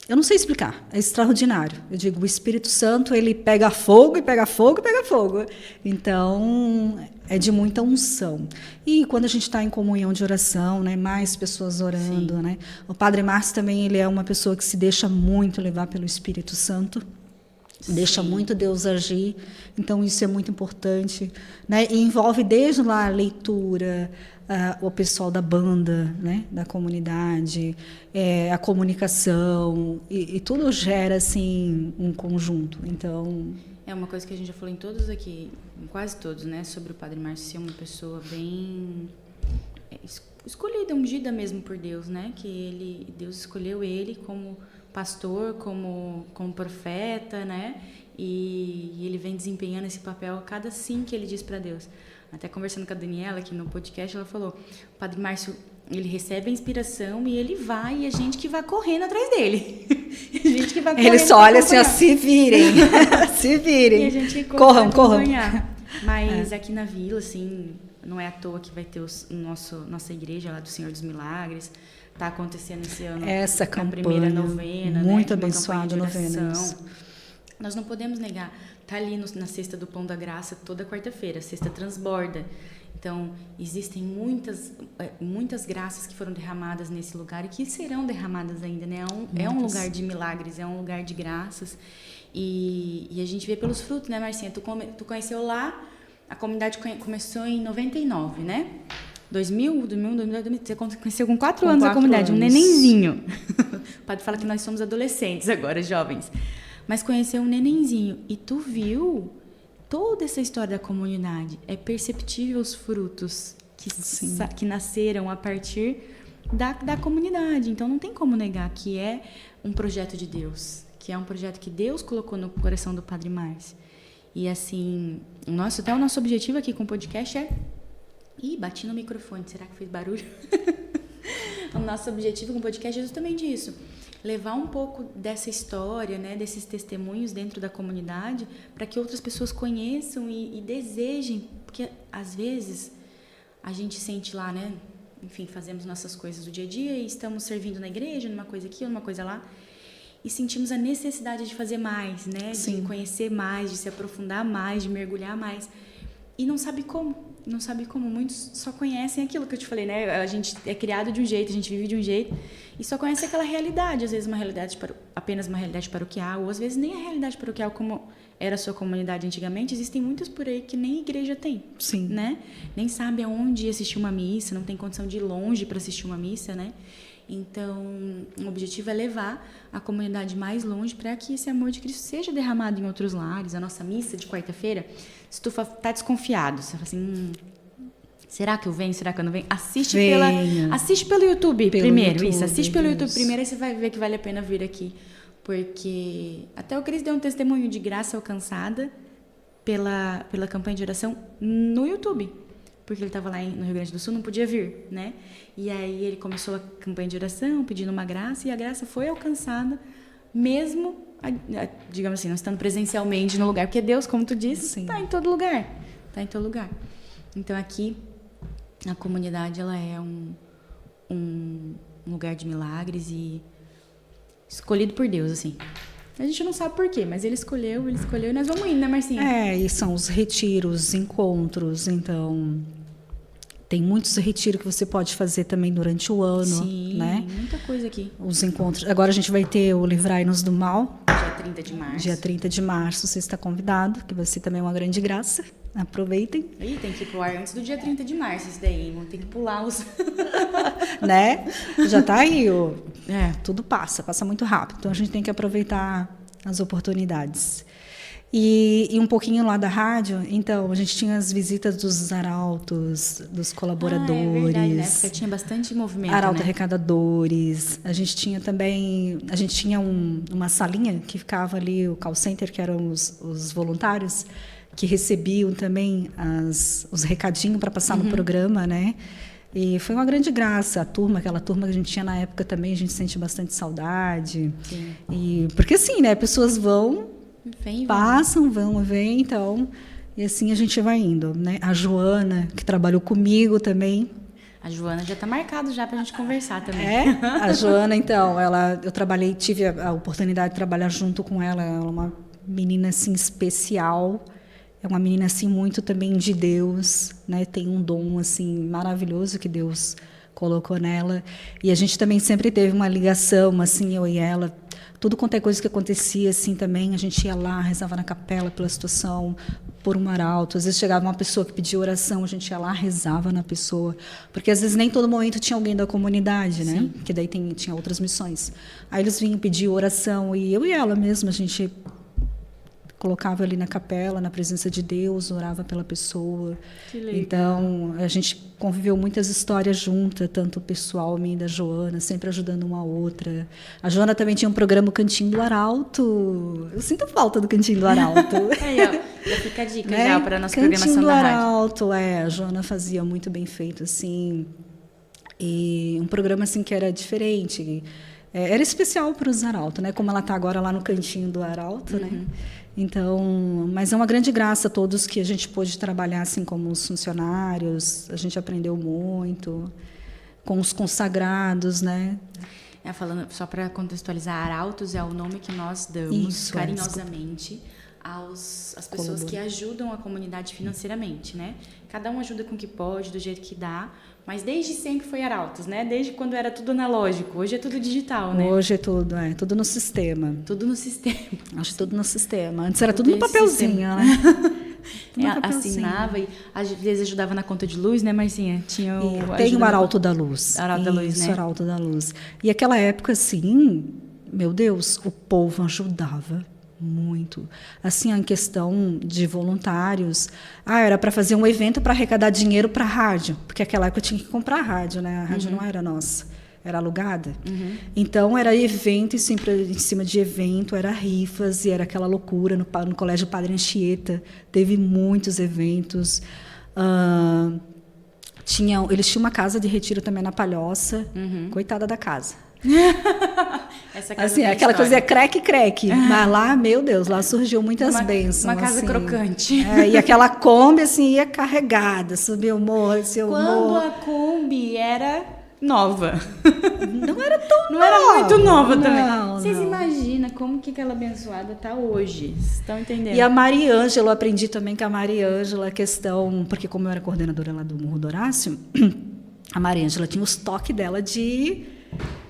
eu não sei explicar, é extraordinário. Eu digo, o Espírito Santo, ele pega fogo e pega fogo e pega fogo. Então, é de muita unção. E quando a gente está em comunhão de oração, né, mais pessoas orando, né? O Padre Márcio também, ele é uma pessoa que se deixa muito levar pelo Espírito Santo. Deixa muito Deus agir, então isso é muito importante, né? E envolve desde lá a leitura, o pessoal da banda, né? Da comunidade, a comunicação, e tudo gera assim um conjunto. Então é uma coisa que a gente já falou em todos aqui, em quase todos, né? Sobre o Padre Márcio ser uma pessoa bem escolhida, ungida mesmo por Deus, né? Que Deus escolheu ele como pastor, como profeta, né? E ele vem desempenhando esse papel a cada sim que ele diz para Deus. Até conversando com a Daniela aqui no podcast, ela falou: o Padre Márcio, ele recebe a inspiração e ele vai, e a gente que vai correndo atrás dele. A gente que vai correndo. Ele só olha assim, se virem, se virem. E a gente corram. Mas aqui na vila, assim, não é à toa que vai ter nossa igreja lá do Senhor dos Milagres. Está acontecendo esse ano essa campanha, primeira novena, muito né? abençoada novena. Nós não podemos negar, está ali na Cesta do Pão da Graça toda quarta-feira, a Cesta transborda. Então, existem muitas graças que foram derramadas nesse lugar e que serão derramadas ainda, né? É um lugar de milagres, é um lugar de graças. E a gente vê pelos frutos, né, Marcinha? Tu conheceu lá, a comunidade começou em 99, né? 2000, você conheceu com 4 anos a comunidade, um nenenzinho. O padre fala que nós somos adolescentes agora, jovens. Mas conheceu um nenenzinho. E tu viu toda essa história da comunidade. É perceptível os frutos que nasceram a partir da comunidade. Então, não tem como negar que é um projeto de Deus. Que é um projeto que Deus colocou no coração do Padre Márcio. E, assim, até o nosso objetivo aqui com o podcast é... Ih, bati no microfone, será que fez barulho? O nosso objetivo com o podcast é justamente isso. Levar um pouco dessa história, né, desses testemunhos dentro da comunidade, para que outras pessoas conheçam e desejem. Porque, às vezes, a gente sente lá, né? Enfim, fazemos nossas coisas do dia a dia e estamos servindo na igreja, numa coisa aqui, numa coisa lá. E sentimos a necessidade de fazer mais, né? Sim. De conhecer mais, de se aprofundar mais, de mergulhar mais. E não sabe como. não sabe como. Muitos só conhecem aquilo que eu te falei, né? A gente é criado de um jeito, a gente vive de um jeito e só conhece aquela realidade. Às vezes apenas uma realidade paroquial, ou às vezes nem a realidade paroquial como era a sua comunidade antigamente. Existem muitos por aí que nem igreja tem. Sim. Né? Nem sabe aonde assistir uma missa, não tem condição de ir longe para assistir uma missa, né? Então, o objetivo é levar a comunidade mais longe para que esse amor de Cristo seja derramado em outros lares. A nossa missa de quarta-feira, se tu tá desconfiado, você fala assim, será que eu venho? Será que eu não venho? Assiste pelo YouTube primeiro. Isso, assiste pelo YouTube primeiro, aí você vai ver que vale a pena vir aqui. Porque até o Cris deu um testemunho de graça alcançada pela campanha de oração no YouTube. Porque ele estava lá no Rio Grande do Sul, não podia vir, né? E aí ele começou a campanha de oração, pedindo uma graça, e a graça foi alcançada, mesmo, digamos assim, não estando presencialmente no lugar. Porque Deus, como tu disse, está em todo lugar. Está em todo lugar. Então, aqui, a comunidade, ela é um lugar de milagres e escolhido por Deus, assim. A gente não sabe por quê, mas ele escolheu e nós vamos indo, né, Marcinha? E são os retiros, encontros, então tem muitos retiros que você pode fazer também durante o ano. Sim, né? Muita coisa aqui. Os encontros. Agora a gente vai ter o Livrai-nos do Mal. Dia 30 de março. Dia 30 de março, você está convidado, que vai ser também uma grande graça. Aproveitem. Ih, tem que ir pro ar antes do dia 30 de março, isso daí. Vão ter que pular os... Né? Já tá aí, tudo passa muito rápido. Então a gente tem que aproveitar as oportunidades. E um pouquinho lá da rádio, então, a gente tinha as visitas dos arautos, dos colaboradores. É verdade, né? Porque tinha bastante movimento, arauto né? arrecadadores. A gente tinha também, uma salinha que ficava ali, o call center, que eram os voluntários, que recebiam também os recadinhos para passar no programa, né? E foi uma grande graça. Aquela turma que a gente tinha na época também, a gente sente bastante saudade. Sim. Porque assim, né? Pessoas passam, vão, vêm, então... E assim a gente vai indo, né? A Joana, que trabalhou comigo também. A Joana já está marcado já para a gente conversar também. A Joana, então, tive a oportunidade de trabalhar junto com ela. Ela é uma menina, assim, especial. É uma menina, assim, muito também de Deus, né? Tem um dom, assim, maravilhoso que Deus colocou nela. E a gente também sempre teve uma ligação, assim, eu e ela. Tudo quanto é coisa que acontecia, assim, também, a gente ia lá, rezava na capela pela situação, por um arauto. Às vezes chegava uma pessoa que pedia oração, a gente ia lá, rezava na pessoa. Porque, às vezes, nem todo momento tinha alguém da comunidade, né? Sim. Porque daí tinha outras missões. Aí eles vinham pedir oração, e eu e ela mesma, a gente colocava ali na capela, na presença de Deus, orava pela pessoa. Que legal. Então, a gente conviveu muitas histórias juntas, tanto o pessoal, minha e da Joana, sempre ajudando uma a outra. A Joana também tinha um programa, o Cantinho do Arauto. Eu sinto falta do Cantinho do Arauto. Aí, ó, já fica a dica, né? Já para a nossa programação da rádio. Cantinho do Arauto, a Joana fazia muito bem feito, assim. E um programa, assim, que era diferente. Era especial para os Arauto, né? Como ela está agora lá no Cantinho do Arauto, né? Então, mas é uma grande graça a todos que a gente pôde trabalhar assim como os funcionários, a gente aprendeu muito com os consagrados, né? Falando só para contextualizar, arautos é o nome que nós damos carinhosamente às pessoas que ajudam a comunidade financeiramente, né? Cada um ajuda com o que pode, do jeito que dá, mas desde sempre foi arautos, né? Desde quando era tudo analógico. Hoje é tudo digital, né? Hoje é tudo no sistema. Tudo no sistema. Acho tudo no sistema. Antes era tudo no papelzinho, né? Assinava e às vezes ajudava na conta de luz, né, Marcinha? Tem o Arauto da Luz. Arauto da Luz, né? Arauto da Luz. E aquela época, assim, meu Deus, o povo ajudava muito. Assim, em questão de voluntários. Era para fazer um evento para arrecadar dinheiro para a rádio, porque naquela época eu tinha que comprar a rádio, né? A rádio não era nossa, era alugada. Então, era evento em cima de evento, era rifas, e era aquela loucura no Colégio Padre Anchieta. Teve muitos eventos. Eles tinham uma casa de retiro também na Palhoça. Coitada da casa. Essa casa assim, aquela coisa é creque. Mas lá, meu Deus, lá surgiu muitas bênçãos. Uma casa assim, crocante. E aquela Kombi, assim, ia carregada, subiu o morro, desceu o morro. Quando a Kombi era nova. Não era tão Não era muito nova também. Não, Vocês não. imaginam como que aquela abençoada tá hoje? Vocês estão entendendo? E a Mariângela, eu aprendi também com a Mariângela a questão, porque como eu era coordenadora lá do Morro do Horácio, a Mariângela tinha os toques dela de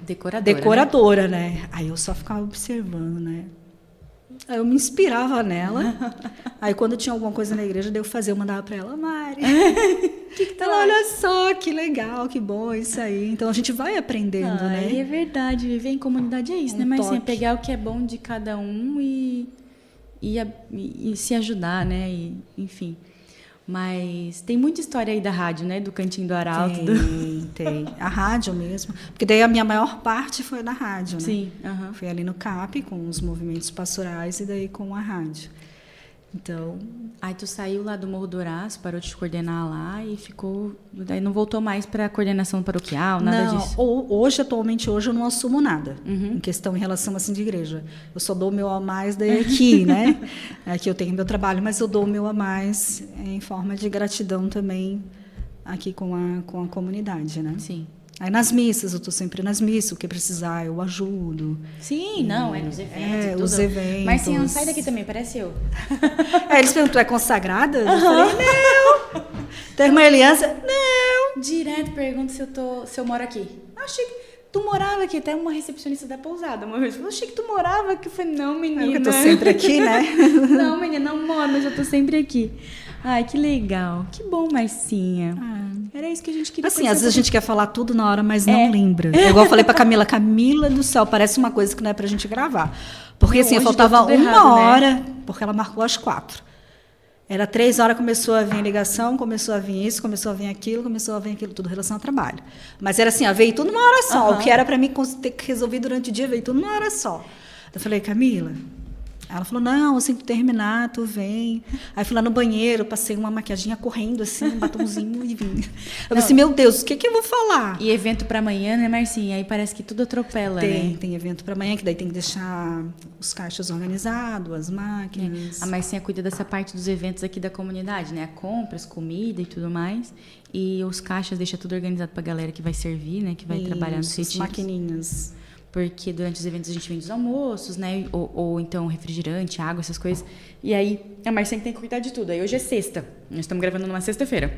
decoradora, né? Aí eu só ficava observando, né? Aí eu me inspirava nela. Aí quando tinha alguma coisa na igreja, daí eu mandava para ela, Mari. Ela, olha só, que legal, que bom isso aí. Então a gente vai aprendendo, né? É verdade, viver em comunidade é isso, né? Mas assim, pegar o que é bom de cada um e se ajudar, né? Enfim. Mas tem muita história aí da rádio, né? Do Cantinho do Arauto. Tem. A rádio mesmo. Porque daí a minha maior parte foi na rádio, né? Sim. Foi ali no CAP, com os movimentos pastorais, e daí com a rádio. Então... Aí tu saiu lá do Morro do Horácio, parou de coordenar lá e ficou... Daí não voltou mais para a coordenação paroquial, nada disso? Atualmente, eu não assumo nada em questão em relação assim de igreja. Eu só dou o meu a mais daí aqui, né? Aqui eu tenho meu trabalho, mas eu dou o meu a mais em forma de gratidão também aqui com a comunidade, né? Sim. Aí nas missas, eu estou sempre nas missas, o que precisar eu ajudo. Sim, nos eventos. Os eventos. Mas sim, não sai daqui também, parece eu. Eles perguntam, tu é consagrada? Eu falei, não. Tua irmã Eliança? Não. Direto pergunto se eu moro aqui. Achei que tu morava aqui, até uma recepcionista da pousada uma vez falou, achei que tu morava aqui. Eu falei, não, menina. Eu tô sempre aqui, né? Não, menina, não moro, mas eu tô sempre aqui. Ai, que legal. Que bom, Marcinha. Era isso que a gente queria. Assim, às vezes a gente quer falar tudo na hora, mas não lembra. É igual eu falei pra Camila, Camila do céu, parece uma coisa que não é pra gente gravar. Porque assim, faltava uma hora, porque ela marcou às 4. Era 3 horas, começou a vir ligação, começou a vir isso, começou a vir aquilo, tudo em relação ao trabalho. Mas era assim, veio tudo numa hora só. O que era pra mim ter que resolver durante o dia, veio tudo numa hora só. Eu falei, Camila... Ela falou, não, assim que terminar, tu vem. Aí fui lá no banheiro, passei uma maquiaginha correndo, assim, um batomzinho e vim. Eu falei assim, meu Deus, o que eu vou falar? E evento pra amanhã, né, Marcinha? Aí parece que tudo atropela, né? Tem evento pra amanhã, que daí tem que deixar os caixas organizados, as máquinas. A Marcinha cuida dessa parte dos eventos aqui da comunidade, né? Compras, comida e tudo mais. E os caixas deixa tudo organizado pra galera que vai servir, né? Que vai trabalhar nos retiros. As maquininhas. Porque durante os eventos a gente vende os almoços, né? Ou então refrigerante, água, essas coisas. E aí a Marcinha tem que cuidar de tudo. Aí hoje é sexta. Nós estamos gravando numa sexta-feira.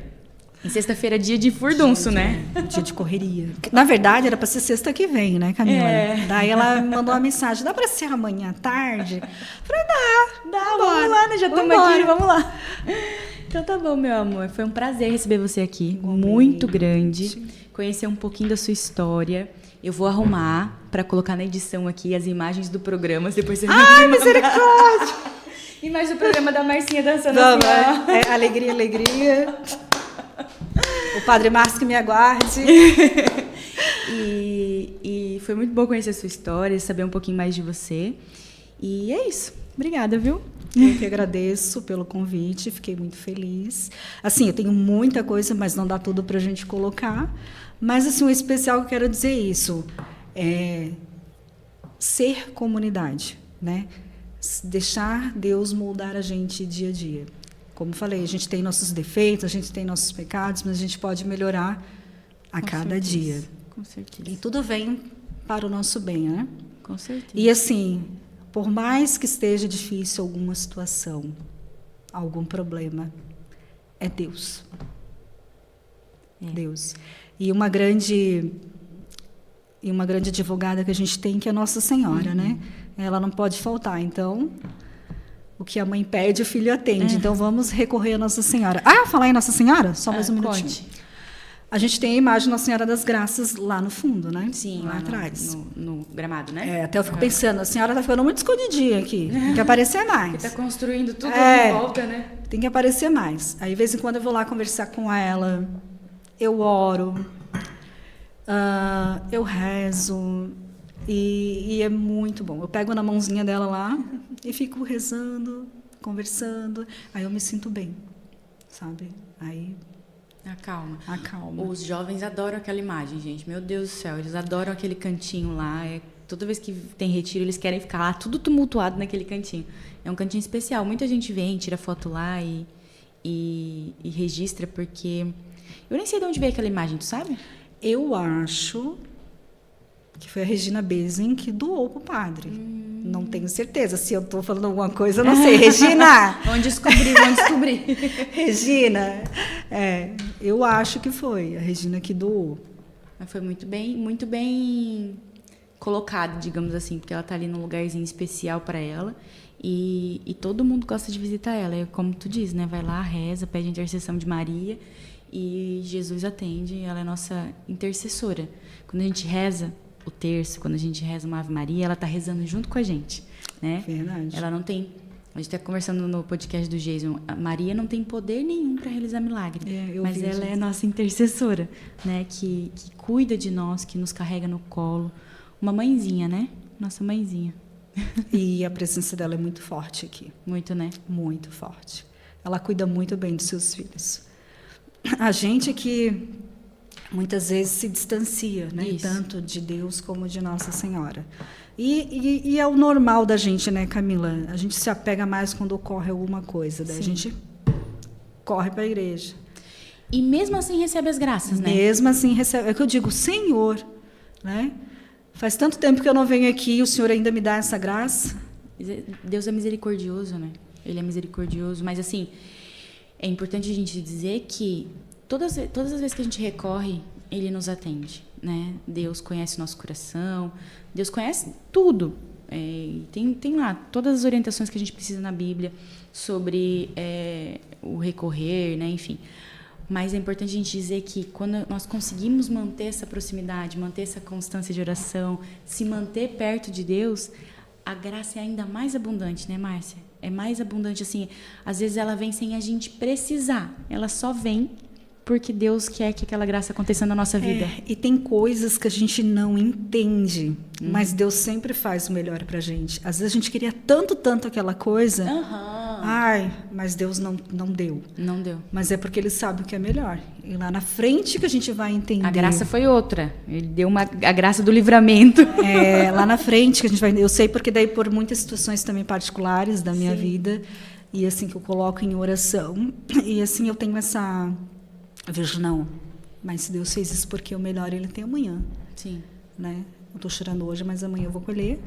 E sexta-feira é dia de furdunço, né? Dia de correria. Na verdade, era para ser sexta que vem, né, Camila? Daí ela me mandou uma mensagem, dá para ser amanhã à tarde? Falei, dá, vamos lá, né? Já estamos aqui, vamos lá. Então tá bom, meu amor. Foi um prazer receber você aqui. Muito grande. Conhecer um pouquinho da sua história. Eu vou arrumar para colocar na edição aqui as imagens do programa. Depois você Ai, misericórdia! Imagem do programa da Marcinha dançando assim, ó. Alegria, alegria. O Padre Márcio que me aguarde. E foi muito bom conhecer a sua história, saber um pouquinho mais de você. E é isso. Obrigada, viu? Eu que agradeço pelo convite, fiquei muito feliz. Assim, eu tenho muita coisa, mas não dá tudo para a gente colocar. Mas, assim, o especial que eu quero dizer isso é ser comunidade, né? Deixar Deus moldar a gente dia a dia. Como falei, a gente tem nossos defeitos, a gente tem nossos pecados, mas a gente pode melhorar a cada dia. Com certeza. E tudo vem para o nosso bem, né? Com certeza. E, assim, por mais que esteja difícil alguma situação, algum problema, é Deus. Deus. E uma grande advogada que a gente tem, que é Nossa Senhora, né? Ela não pode faltar. Então, o que a mãe pede, o filho atende. Então, vamos recorrer a Nossa Senhora. Falar em Nossa Senhora? Só mais um minutinho. Conte. A gente tem a imagem de Nossa Senhora das Graças lá no fundo, né? Sim, lá atrás. No gramado, né? Até eu fico pensando, a senhora está ficando muito escondidinha aqui. Tem que aparecer mais. Está construindo tudo de volta, né? Tem que aparecer mais. Aí, de vez em quando, eu vou lá conversar com ela. Eu oro, eu rezo, e é muito bom. Eu pego na mãozinha dela lá e fico rezando, conversando, aí eu me sinto bem, sabe? Aí acalma. Acalma. Os jovens adoram aquela imagem, gente. Meu Deus do céu, eles adoram aquele cantinho lá. Toda vez que tem retiro, eles querem ficar lá, tudo tumultuado naquele cantinho. É um cantinho especial. Muita gente vem, tira foto lá e registra, porque... Eu nem sei de onde veio aquela imagem, tu sabe? Eu acho que foi a Regina Bezin que doou para o padre. Não tenho certeza. Se eu estou falando alguma coisa, eu não sei. Regina! Vamos descobrir. Regina, eu acho que foi a Regina que doou. Mas foi muito bem colocado, digamos assim, porque ela está ali num lugarzinho especial para ela e todo mundo gosta de visitar ela. É como tu diz, né? Vai lá, reza, pede a intercessão de Maria e Jesus atende. Ela é nossa intercessora. Quando a gente reza o terço, quando a gente reza uma Ave Maria, ela está rezando junto com a gente, né? Verdade. Ela não tem... A gente está conversando no podcast do Jason. A Maria não tem poder nenhum para realizar milagre, mas ela é nossa intercessora, né? Que cuida de nós, que nos carrega no colo. Uma mãezinha, né? Nossa mãezinha. E a presença dela é muito forte aqui. Muito, né? Muito forte. Ela cuida muito bem dos seus filhos. A gente que muitas vezes se distancia, né? Tanto de Deus como de Nossa Senhora. E é o normal da gente, né, Camila? A gente se apega mais quando ocorre alguma coisa. Daí a gente corre para a igreja. E mesmo assim recebe as graças, né? Mesmo assim recebe. É que eu digo, Senhor, né? Faz tanto tempo que eu não venho aqui e o Senhor ainda me dá essa graça. Deus é misericordioso, né? Ele é misericordioso. Mas, assim, é importante a gente dizer que todas as vezes que a gente recorre, Ele nos atende, né? Deus conhece o nosso coração, Deus conhece tudo. Tem lá todas as orientações que a gente precisa na Bíblia sobre o recorrer, né? Enfim. Mas é importante a gente dizer que quando nós conseguimos manter essa proximidade, manter essa constância de oração, se manter perto de Deus, a graça é ainda mais abundante, né, Márcia? É mais abundante, assim, às vezes ela vem sem a gente precisar, ela só vem porque Deus quer que aquela graça aconteça na nossa vida. E tem coisas que a gente não entende, mas Deus sempre faz o melhor pra gente. Às vezes a gente queria tanto aquela coisa, mas Deus não deu. Não deu. Mas é porque Ele sabe o que é melhor. E lá na frente que a gente vai entender. A graça foi outra. Ele deu a graça do livramento. Lá na frente que a gente vai... Eu sei porque daí por muitas situações também particulares da minha vida, e assim que eu coloco em oração, e assim eu tenho essa... Eu vejo, não, mas se Deus fez isso porque o melhor Ele tem amanhã. Sim. Né? Eu estou chorando hoje, mas amanhã eu vou colher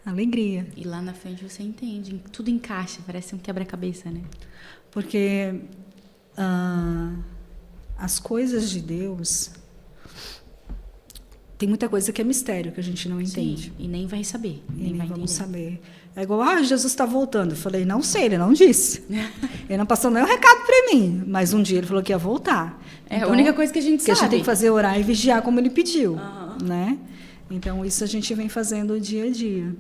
alegria. E lá na frente você entende, tudo encaixa, parece um quebra-cabeça, né? Porque as coisas de Deus... Tem muita coisa que é mistério, que a gente não entende. Sim, e nem vai saber. Nem vamos saber. É igual, Jesus está voltando. Eu falei, não sei, Ele não disse. Ele não passou nenhum recado para mim. Mas um dia Ele falou que ia voltar. Então, a única coisa que a gente sabe. Que a gente tem que fazer orar e vigiar como Ele pediu. Né? Então, isso a gente vem fazendo dia a dia.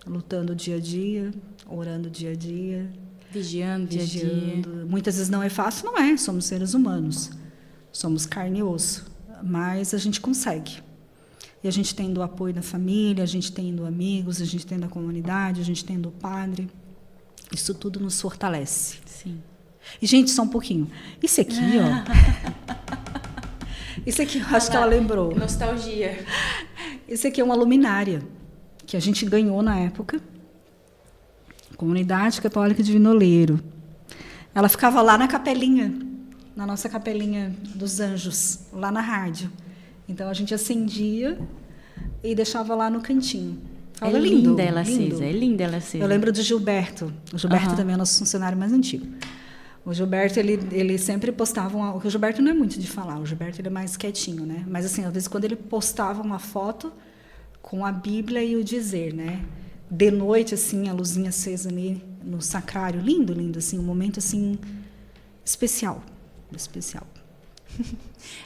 Lutando dia a dia, orando dia a dia. Vigiando dia a dia. Muitas vezes não é fácil, não é. Somos seres humanos. Somos carne e osso. Mas a gente consegue. E a gente tendo o apoio da família, a gente tendo amigos, a gente tendo a comunidade, a gente tendo o padre. Isso tudo nos fortalece. Sim. E, gente, só um pouquinho. Isso aqui, ó. Isso aqui, eu acho que ela lembrou. Nostalgia. Esse aqui é uma luminária que a gente ganhou na época. Comunidade Católica de Vinoleiro. Ela ficava lá na capelinha, na nossa capelinha dos Anjos, lá na rádio. Então, a gente acendia e deixava lá no cantinho. É linda ela acesa, é linda ela acesa. Eu lembro do Gilberto. O Gilberto também é nosso funcionário mais antigo. O Gilberto, ele sempre postava... O Gilberto não é muito de falar, o Gilberto ele é mais quietinho, né? Mas, assim, às vezes, quando ele postava uma foto com a Bíblia e o dizer, né? De noite, assim, a luzinha acesa ali no sacrário. Lindo, lindo, assim, um momento, assim, especial. Especial.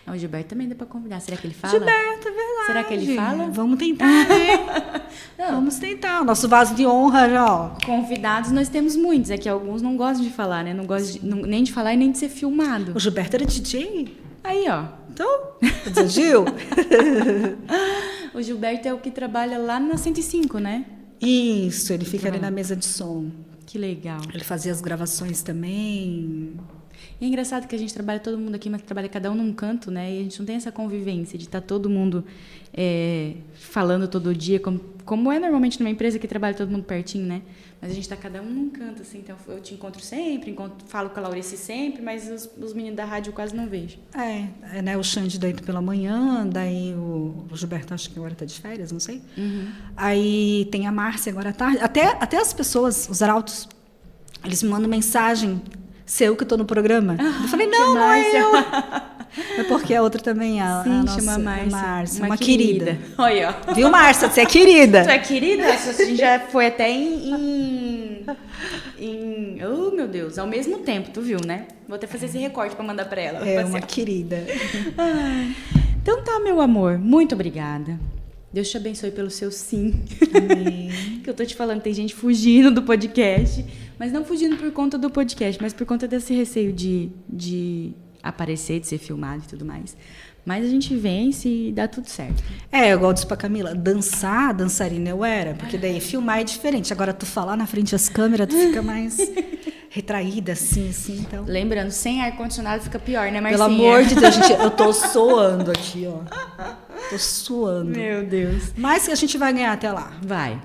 O Gilberto também dá para convidar. Será que ele fala? Gilberto, é verdade. Será que ele fala? Vamos tentar, né? Vamos tentar. O nosso vaso de honra, já, ó. Convidados nós temos muitos. É que alguns não gostam de falar, né? Não gostam nem de falar e nem de ser filmado. O Gilberto era DJ. Aí, ó. Então, quer dizer, Gil? O Gilberto é o que trabalha lá na 105, né? Isso, ele fica ali na mesa de som. Que legal. Ele fazia as gravações também. E é engraçado que a gente trabalha todo mundo aqui, mas trabalha cada um num canto, né? E a gente não tem essa convivência de estar todo mundo falando todo dia, como é normalmente numa empresa que trabalha todo mundo pertinho, né? Mas a gente tá cada um num canto, assim, então eu te encontro sempre, falo com a Laurice sempre, mas os meninos da rádio eu quase não vejo. Né, o Xande daí pela manhã, daí o Gilberto acho que agora tá de férias, não sei. Uhum. Aí tem a Márcia agora à tarde. Até as pessoas, os arautos, eles me mandam mensagem, se eu que tô no programa. Eu falei, não é eu. É porque a outra também, a nossa, chama Márcia. Uma querida. Olha, ó. Viu, Márcia? Você é querida. Tu é querida? A gente já foi até oh, meu Deus, ao mesmo tempo, tu viu, né? Vou até fazer esse recorte pra mandar pra ela. É uma querida. Então tá, meu amor, muito obrigada. Deus te abençoe pelo seu sim. Amém. Que eu tô te falando, tem gente fugindo do podcast, mas não fugindo por conta do podcast, mas por conta desse receio de aparecer, de ser filmado e tudo mais. Mas a gente vence e dá tudo certo. Igual eu disse pra Camila, dançarina eu era, porque daí filmar é diferente. Agora tu falar na frente das câmeras, tu fica mais retraída, assim, então. Lembrando, sem ar-condicionado fica pior, né, Marcinha? Pelo amor de Deus, gente, eu tô suando aqui, ó. Tô suando. Meu Deus. Mas que a gente vai ganhar até lá. Vai.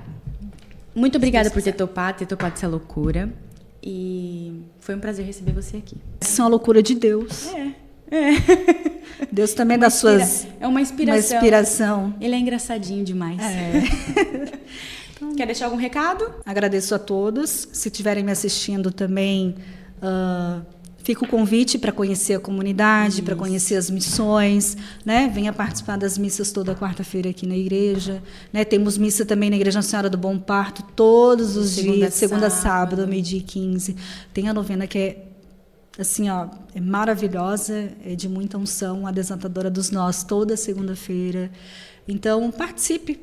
Muito obrigada por ter topado essa loucura. E foi um prazer receber você aqui. Isso é uma loucura de Deus. Deus também dá suas... É uma inspiração. Uma inspiração. Ele é engraçadinho demais. Então, quer deixar algum recado? Agradeço a todos. Se estiverem me assistindo também, fica o convite para conhecer a comunidade, para conhecer as missões, né? Venha participar das missas toda quarta-feira aqui na igreja, né? Temos missa também na Igreja Nossa Senhora do Bom Parto todos os dias, segunda a sábado, 12h15. Tem a novena que é assim, ó, é maravilhosa, é de muita unção, a Desatadora dos Nós, toda segunda-feira. Então, participe.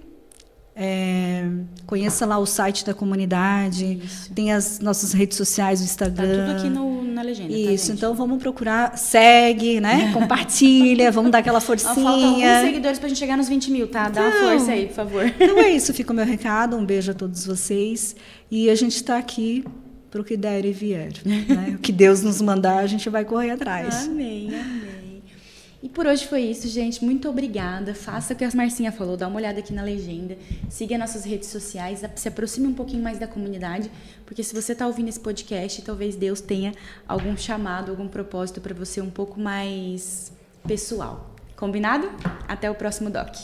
Conheça lá o site da comunidade. Isso. Tem as nossas redes sociais, o Instagram. Tá tudo aqui na legenda. Isso, então vamos procurar, segue, né? Compartilha, vamos dar aquela forcinha. Faltam alguns seguidores pra gente chegar nos 20 mil, tá? Dá uma força aí, por favor. Então é isso, fica o meu recado, um beijo a todos vocês. E a gente está aqui para o que der e vier. Né? O que Deus nos mandar, a gente vai correr atrás. Amém. E por hoje foi isso, gente. Muito obrigada. Faça o que a Marcinha falou, dá uma olhada aqui na legenda. Siga nossas redes sociais, se aproxime um pouquinho mais da comunidade, porque se você está ouvindo esse podcast, talvez Deus tenha algum chamado, algum propósito para você um pouco mais pessoal. Combinado? Até o próximo Doc.